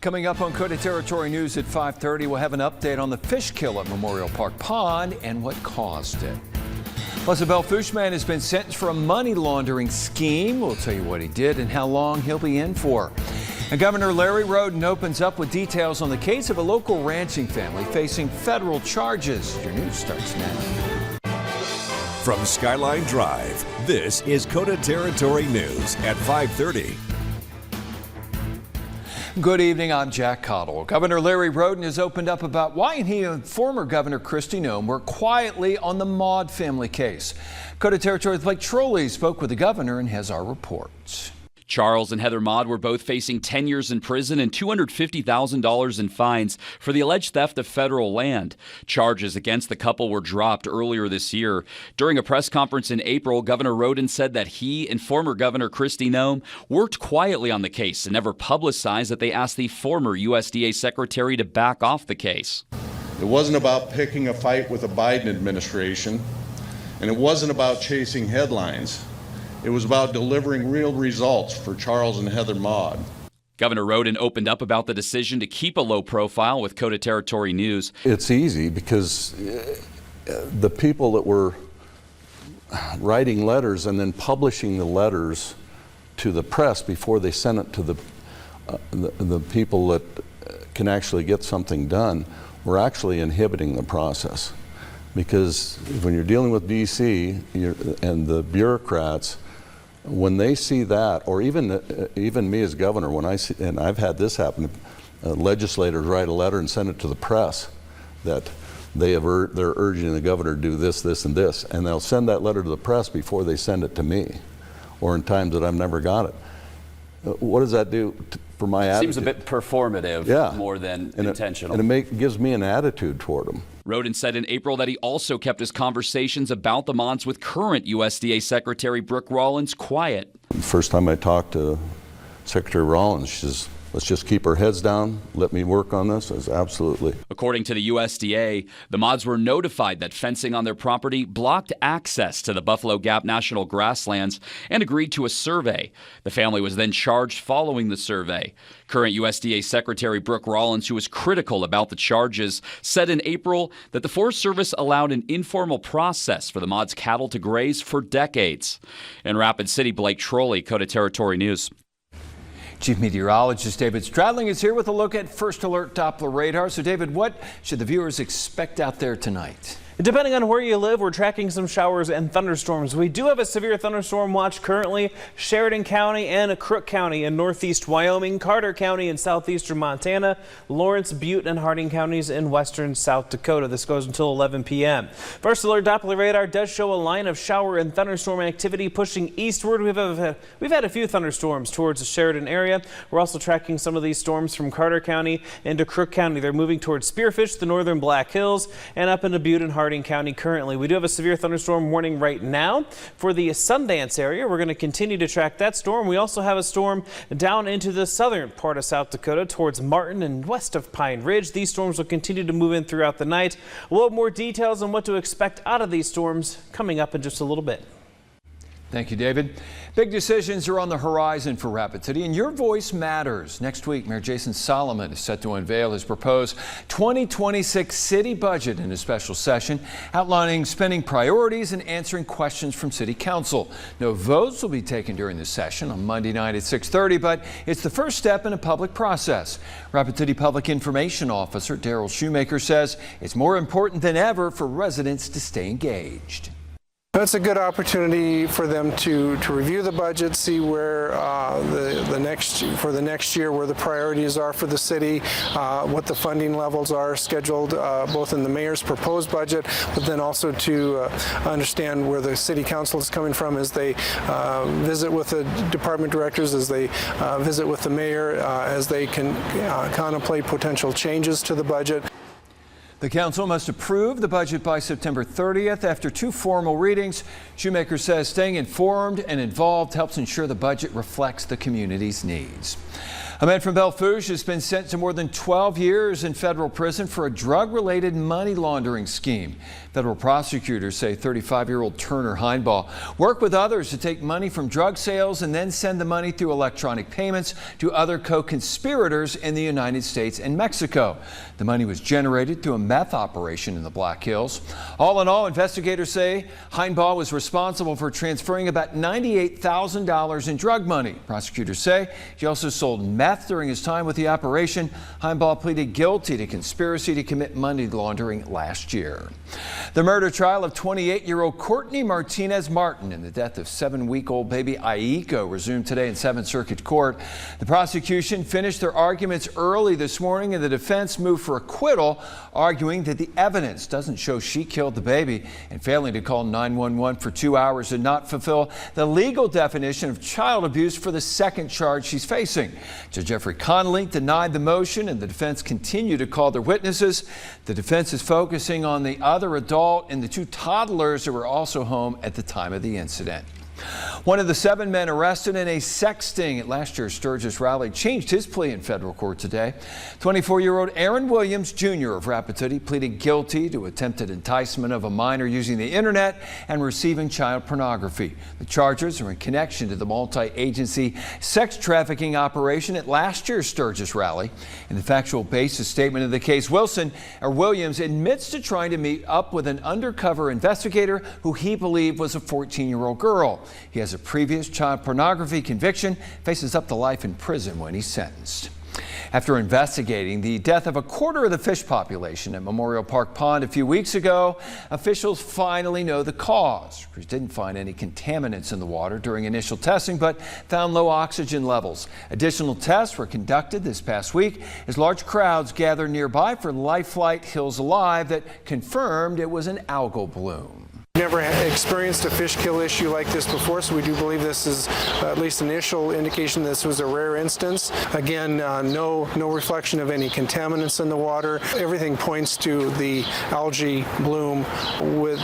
Coming up on KOTA Territory News at 5:30, we'll have an update on the fish kill at Memorial Park Pond and what caused it. Plus, a Bellfouche man has been sentenced for a money laundering scheme. We'll tell you what he did and how long he'll be in for. And Governor Larry Roden opens up with details on the case of a local ranching family facing federal charges. Your news starts now. From Skyline Drive, this is KOTA Territory News at 5:30. Good evening, I'm Jack Cottle. Governor Larry Roden has opened up about why he and former Governor Kristi Noem worked quietly on the Maud family case. KOTA Territory's Blake Trolley spoke with the governor and has our reports. Charles and Heather Maud were both facing 10 years in prison and $250,000 in fines for the alleged theft of federal land. Charges against the couple were dropped earlier this year. During a press conference in April, Governor Roden said that he and former Governor Kristi Noem worked quietly on the case and never publicized that they asked the former USDA secretary to back off the case. It wasn't about picking a fight with the Biden administration, and it wasn't about chasing headlines. It was about delivering real results for Charles and Heather Maud. Governor Roden opened up about the decision to keep a low profile with KOTA Territory News. It's easy because the people that were writing letters and then publishing the letters to the press before they sent it to the people that can actually get something done were actually inhibiting the process. Because when you're dealing with DC and the bureaucrats, when they see that, or even me as governor, when I see, and I've had this happen, legislators write a letter and send it to the press that they're urging the governor to do this, this, and this, and they'll send that letter to the press before they send it to me, or in times that I've never got it. What does that do for my attitude? Seems a bit performative, more than intentional. And it gives me an attitude toward them. Roden said in April that he also kept his conversations about the Mauds with current USDA Secretary Brooke Rollins quiet. The first time I talked to Secretary Rollins, she says, let's just keep our heads down, let me work on this. I said, absolutely. According to the USDA, the Mauds were notified that fencing on their property blocked access to the Buffalo Gap National Grasslands and agreed to a survey. The family was then charged following the survey. Current USDA Secretary Brooke Rollins, who was critical about the charges, said in April that the Forest Service allowed an informal process for the Mauds cattle to graze for decades. In Rapid City, Blake Trolley, KOTA Territory News. Chief Meteorologist David Stradling is here with a look at First Alert Doppler Radar. So, David, what should the viewers expect out there tonight? Depending on where you live, we're tracking some showers and thunderstorms. We do have a severe thunderstorm watch currently. Sheridan County and Crook County in northeast Wyoming, Carter County in southeastern Montana, Lawrence, Butte, and Harding counties in western South Dakota. This goes until 11 p.m. First Alert Doppler Radar does show a line of shower and thunderstorm activity pushing eastward. We've had a few thunderstorms towards the Sheridan area. We're also tracking some of these storms from Carter County into Crook County. They're moving towards Spearfish, the northern Black Hills, and up into Butte and Harding County currently. We do have a severe thunderstorm warning right now for the Sundance area. We're going to continue to track that storm. We also have a storm down into the southern part of South Dakota towards Martin and west of Pine Ridge. These storms will continue to move in throughout the night. We'll have more details on what to expect out of these storms coming up in just a little bit. Thank you, David. Big decisions are on the horizon for Rapid City, and your voice matters. Next week, Mayor Jason Solomon is set to unveil his proposed 2026 city budget in a special session, outlining spending priorities and answering questions from City Council. No votes will be taken during the session on Monday night at 6:30, but it's the first step in a public process. Rapid City Public Information Officer Daryl Shoemaker says it's more important than ever for residents to stay engaged. It's a good opportunity for them to review the budget, see where the next year where the priorities are for the city, what the funding levels are scheduled both in the mayor's proposed budget, but then also to understand where the city council is coming from as they visit with the department directors, as they visit with the mayor, as they can contemplate potential changes to the budget. The council must approve the budget by September 30th after 2 formal readings. Shoemaker says staying informed and involved helps ensure the budget reflects the community's needs. A man from Bellefouche has been sentenced to more than 12 years in federal prison for a drug-related money laundering scheme. Federal prosecutors say 35-year-old Turner Heinbaugh worked with others to take money from drug sales and then send the money through electronic payments to other co-conspirators in the United States and Mexico. The money was generated through a meth operation in the Black Hills. All in all, investigators say Heinbaugh was responsible for transferring about $98,000 in drug money. Prosecutors say he also sold meth during his time with the operation. Heinbaugh pleaded guilty to conspiracy to commit money laundering last year. The murder trial of 28-year-old Courtney Martinez Martin and the death of 7-week-old baby Aiko resumed today in 7th Circuit Court. The prosecution finished their arguments early this morning and the defense moved for acquittal, arguing that the evidence doesn't show she killed the baby, and failing to call 911 for 2 hours did not fulfill the legal definition of child abuse for the second charge she's facing. Judge Jeffrey Connolly denied the motion and the defense continued to call their witnesses. The defense is focusing on the other adult and the 2 toddlers who were also home at the time of the incident. One of the 7 men arrested in a sex sting at last year's Sturgis rally changed his plea in federal court today. 24-year-old Aaron Williams Jr. of Rapid City pleaded guilty to attempted enticement of a minor using the internet and receiving child pornography. The charges are in connection to the multi-agency sex trafficking operation at last year's Sturgis rally. In the factual basis statement of the case, Williams admits to trying to meet up with an undercover investigator who he believed was a 14-year-old girl. He has a previous child pornography conviction, faces up to life in prison when he's sentenced. After investigating the death of a quarter of the fish population at Memorial Park Pond a few weeks ago, officials finally know the cause. Crews didn't find any contaminants in the water during initial testing, but found low oxygen levels. Additional tests were conducted this past week as large crowds gathered nearby for Life Flight Hills Alive that confirmed it was an algal bloom. Never experienced a fish kill issue like this before, so we do believe this is at least initial indication this was a rare instance. Again, no reflection of any contaminants in the water. Everything points to the algae bloom, with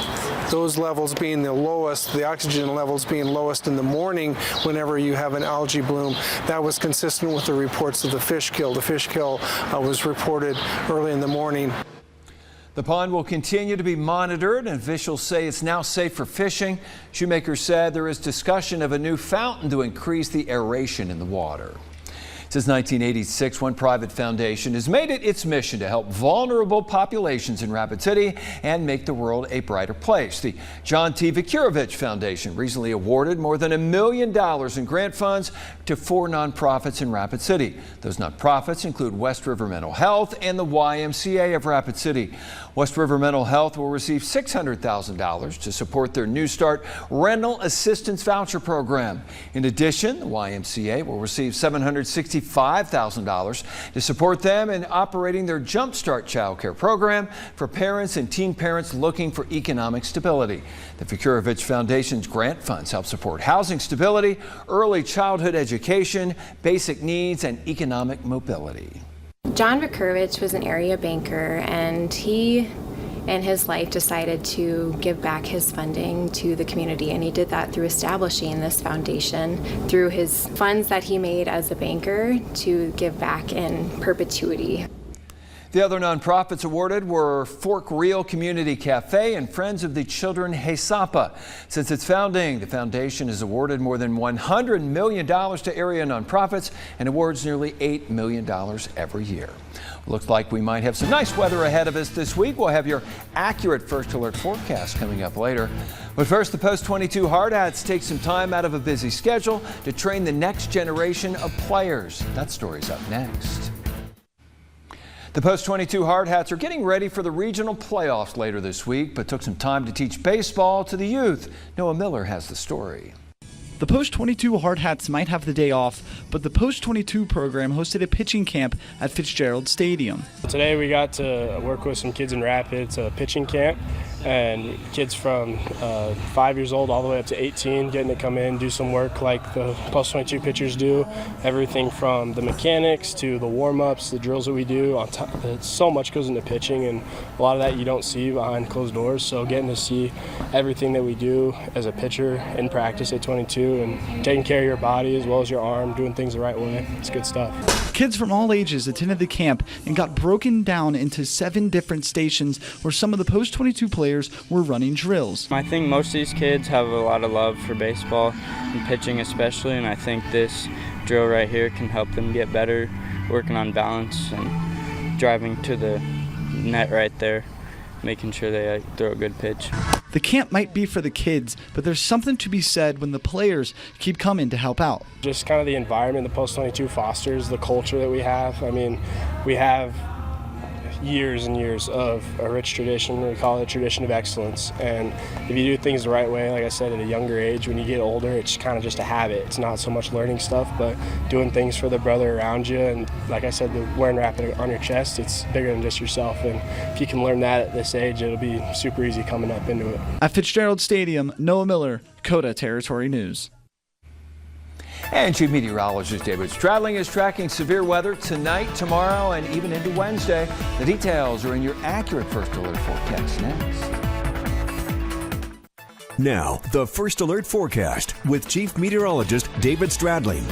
those levels being the lowest, the oxygen levels being lowest in the morning whenever you have an algae bloom. That was consistent with the reports of the fish kill. The fish kill was reported early in the morning. The pond will continue to be monitored, and officials say it's now safe for fishing. Shoemaker said there is discussion of a new fountain to increase the aeration in the water. Since 1986, one private foundation has made it its mission to help vulnerable populations in Rapid City and make the world a brighter place. The John T. Vicurovich Foundation recently awarded more than $1 million in grant funds to 4 nonprofits in Rapid City. Those nonprofits include West River Mental Health and the YMCA of Rapid City. West River Mental Health will receive $600,000 to support their New Start rental assistance voucher program. In addition, the YMCA will receive $765,000 to support them in operating their Jump Start child care program for parents and teen parents looking for economic stability. The Vicurovich Foundation's grant funds help support housing stability, early childhood education, basic needs, and economic mobility. John Vicurovich was an area banker, and he in his life decided to give back his funding to the community, and he did that through establishing this foundation through his funds that he made as a banker to give back in perpetuity. The other nonprofits awarded were Fork Real Community Cafe and Friends of the Children Hesapa. Since its founding, the foundation has awarded more than $100 million to area nonprofits and awards nearly $8 million every year. Looks like we might have some nice weather ahead of us this week. We'll have your accurate First Alert forecast coming up later. But first, the Post 22 Hard Hats take some time out of a busy schedule to train the next generation of players. That story's up next. The Post 22 Hard Hats are getting ready for the regional playoffs later this week, but took some time to teach baseball to the youth. Noah Miller has the story. The Post 22 Hard Hats might have the day off, but the Post 22 program hosted a pitching camp at Fitzgerald Stadium. Today we got to work with some kids in Rapids, a pitching camp, and kids from 5 years old all the way up to 18 getting to come in, do some work like the post-22 pitchers do. Everything from the mechanics to the warm-ups, the drills that we do. On top, so much goes into pitching, and a lot of that you don't see behind closed doors. So getting to see everything that we do as a pitcher in practice at 22 and taking care of your body as well as your arm, doing things the right way, it's good stuff. Kids from all ages attended the camp and got broken down into 7 different stations where some of the post-22 players were running drills. I think most of these kids have a lot of love for baseball and pitching especially, and I think this drill right here can help them get better, working on balance and driving to the net right there, making sure they throw a good pitch. The camp might be for the kids, but there's something to be said when the players keep coming to help out. Just kind of the environment the post-22 fosters, the culture that we have. I mean, we have years and years of a rich tradition. We call it a tradition of excellence. And if you do things the right way, like I said, at a younger age, when you get older, it's kind of just a habit. It's not so much learning stuff, but doing things for the brother around you. And like I said, the wearing wrap on your chest, it's bigger than just yourself. And if you can learn that at this age, it'll be super easy coming up into it. At Fitzgerald Stadium, Noah Miller, KOTA Territory News. And Chief Meteorologist David Stradling is tracking severe weather tonight, tomorrow, and even into Wednesday. The details are in your accurate First Alert forecast next. Now, the First Alert forecast with Chief Meteorologist David Stradling.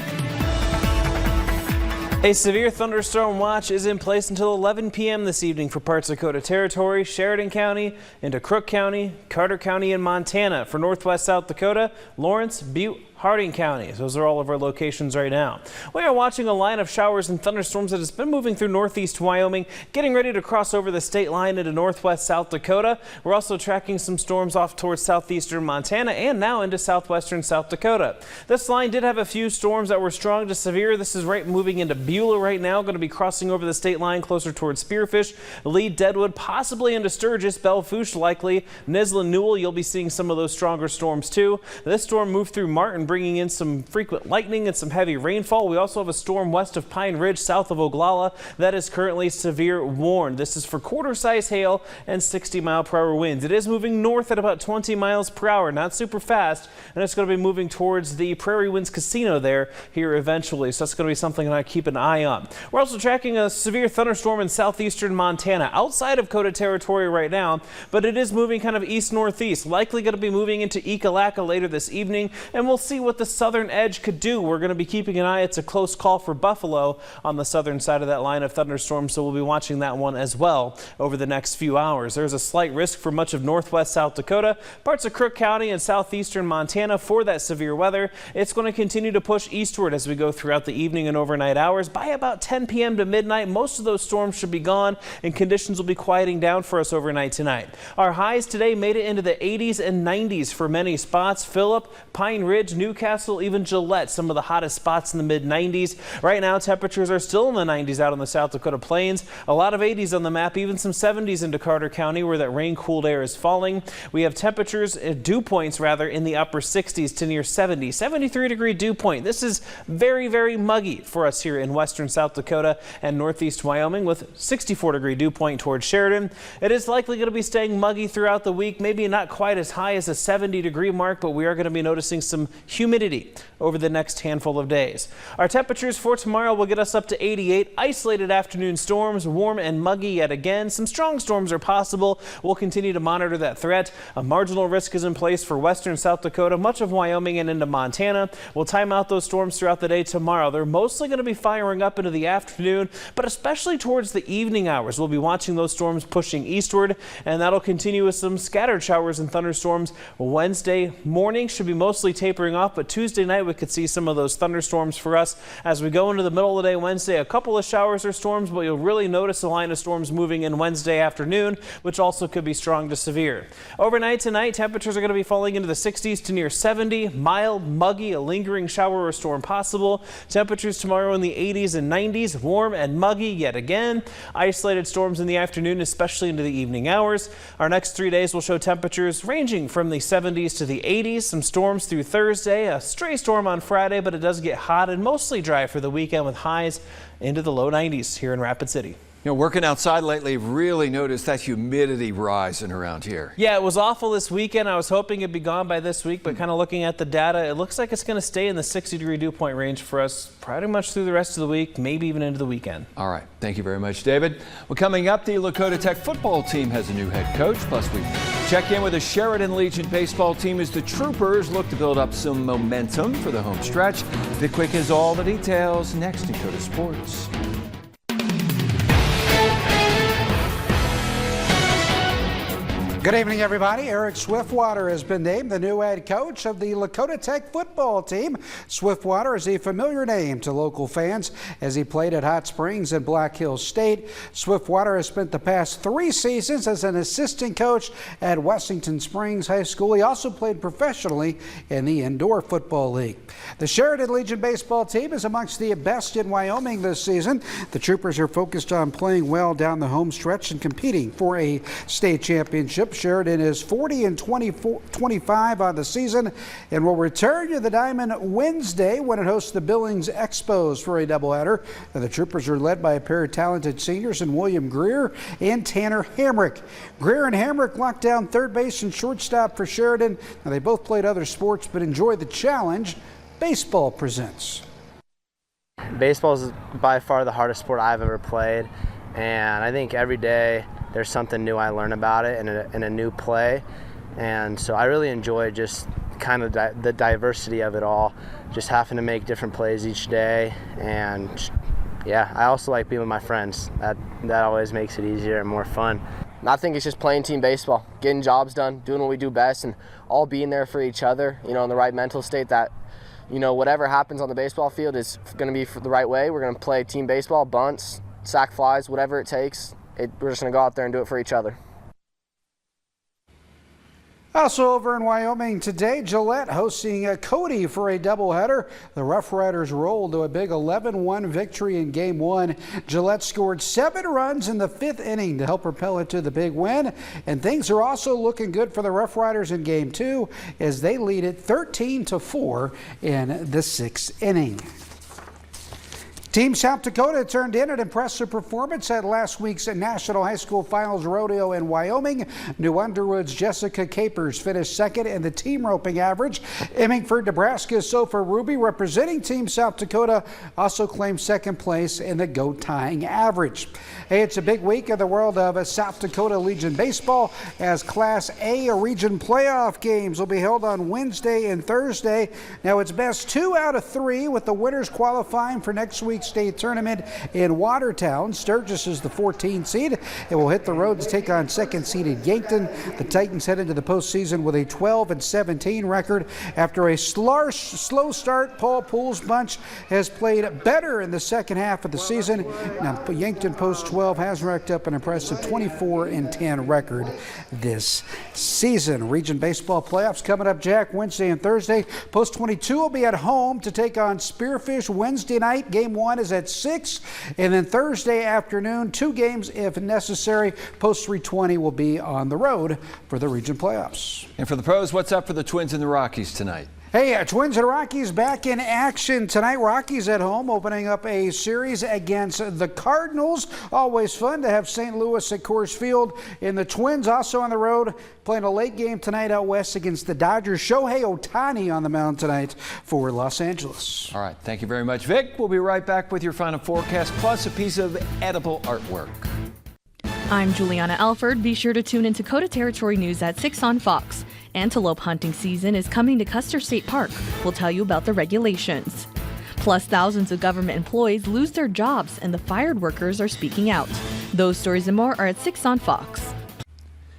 A severe thunderstorm watch is in place until 11 p.m. this evening for parts of KOTA Territory, Sheridan County, into Crook County, Carter County, and Montana. For northwest South Dakota, Lawrence, Butte, Harding counties. Those are all of our locations right now. We are watching a line of showers and thunderstorms that has been moving through northeast Wyoming, getting ready to cross over the state line into northwest South Dakota. We're also tracking some storms off towards southeastern Montana and now into southwestern South Dakota. This line did have a few storms that were strong to severe. This is right moving into Beulah right now, going to be crossing over the state line closer towards Spearfish, Lee, Deadwood, possibly into Sturgis, Belfouche likely, Nizla, Newell. You'll be seeing some of those stronger storms too. This storm moved through Martin, bringing in some frequent lightning and some heavy rainfall. We also have a storm west of Pine Ridge, south of Oglala, that is currently severe warned. This is for quarter-size hail and 60-mile-per-hour winds. It is moving north at about 20 miles per hour, not super fast, and it's going to be moving towards the Prairie Winds Casino there here eventually. So that's going to be something that I keep an eye on. We're also tracking a severe thunderstorm in southeastern Montana, outside of KOTA Territory right now, but it is moving kind of east-northeast, likely going to be moving into Ekalaka later this evening, and we'll see what the southern edge could do. We're going to be keeping an eye. It's a close call for Buffalo on the southern side of that line of thunderstorms, so we'll be watching that one as well over the next few hours. There's a slight risk for much of northwest South Dakota, parts of Crook County and southeastern Montana for that severe weather. It's going to continue to push eastward as we go throughout the evening and overnight hours. By about 10 p.m. to midnight, most of those storms should be gone and conditions will be quieting down for us overnight tonight. Our highs today made it into the 80s and 90s for many spots. Phillip, Pine Ridge, Newcastle, even Gillette, some of the hottest spots in the mid-90s. Right now, temperatures are still in the 90s out on the South Dakota plains. A lot of 80s on the map, even some 70s into Carter County where that rain-cooled air is falling. We have temperatures, dew points rather, in the upper 60s to near 70. 73-degree dew point. This is very, very muggy for us here in western South Dakota and northeast Wyoming with 64-degree dew point towards Sheridan. It is likely going to be staying muggy throughout the week, maybe not quite as high as a 70-degree mark, but we are going to be noticing some humidity over the next handful of days. Our temperatures for tomorrow will get us up to 88. Isolated afternoon storms, warm and muggy yet again. Some strong storms are possible. We'll continue to monitor that threat. A marginal risk is in place for western South Dakota, much of Wyoming and into Montana. We'll time out those storms throughout the day tomorrow. They're mostly going to be firing up into the afternoon, but especially towards the evening hours. We'll be watching those storms pushing eastward, and that'll continue with some scattered showers and thunderstorms. Wednesday morning should be mostly tapering off, but Tuesday night we could see some of those thunderstorms for us as we go into the middle of the day Wednesday. A couple of showers or storms, but you'll really notice a line of storms moving in Wednesday afternoon, which also could be strong to severe. Overnight tonight, temperatures are going to be falling into the 60s to near 70. Mild, muggy, a lingering shower or storm possible. Temperatures tomorrow in the 80s and 90s, warm and muggy yet again. Isolated storms in the afternoon, especially into the evening hours. Our next 3 days will show temperatures ranging from the 70s to the 80s. Some storms through Thursday, a stray storm on Friday, but it does get hot and mostly dry for the weekend with highs into the low 90s here in Rapid City. You know, working outside lately, really noticed that humidity rising around here. Yeah, it was awful this weekend. I was hoping it'd be gone by this week, but kind of looking at the data, it looks like it's going to stay in the 60-degree dew point range for us pretty much through the rest of the week, maybe even into the weekend. All right. Thank you very much, David. Well, coming up, the Dakota Tech football team has a new head coach. Plus, we check in with the Sheridan Legion baseball team as the Troopers look to build up some momentum for the home stretch. Vic Quick has all the details next in KOTA Sports. Good evening, everybody. Eric Swiftwater has been named the new head coach of the Dakota Tech football team. Swiftwater is a familiar name to local fans as he played at Hot Springs and Black Hills State. Swiftwater has spent the past 3 seasons as an assistant coach at Wessington Springs High School. He also played professionally in the Indoor Football League. The Sheridan Legion baseball team is amongst the best in Wyoming this season. The Troopers are focused on playing well down the home stretch and competing for a state championship. Sheridan is 40-25 on the season and will return to the Diamond Wednesday when it hosts the Billings Expos for a doubleheader. The Troopers are led by a pair of talented seniors in William Greer and Tanner Hamrick. Greer and Hamrick locked down third base and shortstop for Sheridan. Now, they both played other sports but enjoy the challenge baseball presents. Baseball is by far the hardest sport I've ever played, and I think every day there's something new I learn about it and a new play, and so I really enjoy just kind of the diversity of it all, just having to make different plays each day. And yeah, I also like being with my friends. That always makes it easier and more fun. I think it's just playing team baseball, getting jobs done, doing what we do best, and all being there for each other, in the right mental state that, whatever happens on the baseball field is going to be the right way. We're going to play team baseball, bunts, sack flies, whatever it takes. We're just going to go out there and do it for each other. Also over in Wyoming today, Gillette hosting Cody for a doubleheader. The Rough Riders rolled to a big 11-1 victory in Game 1. Gillette scored 7 runs in the 5th inning to help propel it to the big win. And things are also looking good for the Rough Riders in Game 2 as they lead it 13-4 in the 6th inning. Team South Dakota turned in an impressive performance at last week's National High School Finals Rodeo in Wyoming. New Underwood's Jessica Capers finished second in the team roping average. Emmingford, Nebraska's Sofa Ruby, representing Team South Dakota, also claimed second place in the goat tying average. Hey, it's a big week in the world of South Dakota Legion baseball as Class A region playoff games will be held on Wednesday and Thursday. Now it's best 2 out of 3 with the winners qualifying for next week's state tournament in Watertown. Sturgis is the 14th seed. It will hit the road to take on second-seeded Yankton. The Titans head into the postseason with a 12-17 record. After a slow start, Paul Poole's bunch has played better in the second half of the season. Now, Yankton Post 12 has racked up an impressive 24-10 record this season. Region baseball playoffs coming up, Jack, Wednesday and Thursday. Post 22 will be at home to take on Spearfish Wednesday night. Game 1 is at 6, and then Thursday afternoon, 2 games if necessary. Post 320 will be on the road for the region playoffs. And for the pros, what's up for the Twins and the Rockies tonight? Hey, Twins and Rockies back in action tonight. Rockies at home opening up a series against the Cardinals. Always fun to have St. Louis at Coors Field. And the Twins also on the road playing a late game tonight out west against the Dodgers. Shohei Ohtani on the mound tonight for Los Angeles. All right, thank you very much, Vic. We'll be right back with your final forecast plus a piece of edible artwork. I'm Juliana Alford. Be sure to tune into KOTA Territory News at 6 on Fox. Antelope hunting season is coming to Custer State Park. We'll tell you about the regulations. Plus, thousands of government employees lose their jobs and the fired workers are speaking out. Those stories and more are at 6 on Fox.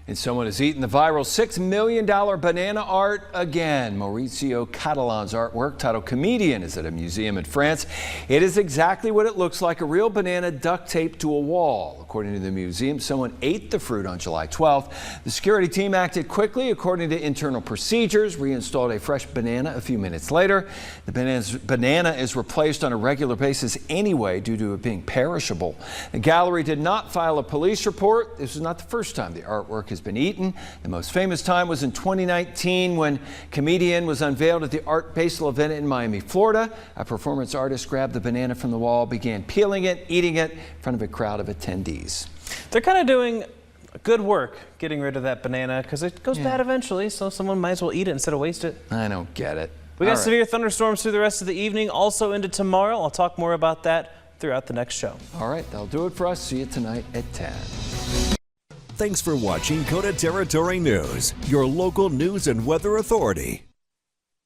And someone has eaten the viral $6 million banana art again. Maurizio Catalan's artwork, titled Comedian, is at a museum in France. It is exactly what it looks like, a real banana duct taped to a wall. According to the museum, someone ate the fruit on July 12th. The security team acted quickly according to internal procedures, reinstalled a fresh banana a few minutes later. The banana is replaced on a regular basis anyway due to it being perishable. The gallery did not file a police report. This is not the first time the artwork has has been eaten. The most famous time was in 2019 when Comedian was unveiled at the Art Basel event in Miami, Florida. A performance artist grabbed the banana from the wall, began peeling it, eating it in front of a crowd of attendees. They're kind of doing good work getting rid of that banana because it goes bad eventually, so someone might as well eat it instead of waste it. I don't get it. We got severe thunderstorms through the rest of the evening, also into tomorrow. I'll talk more about that throughout the next show. All right, that'll do it for us. See you tonight at 10. Thanks for watching KOTA Territory News, your local news and weather authority.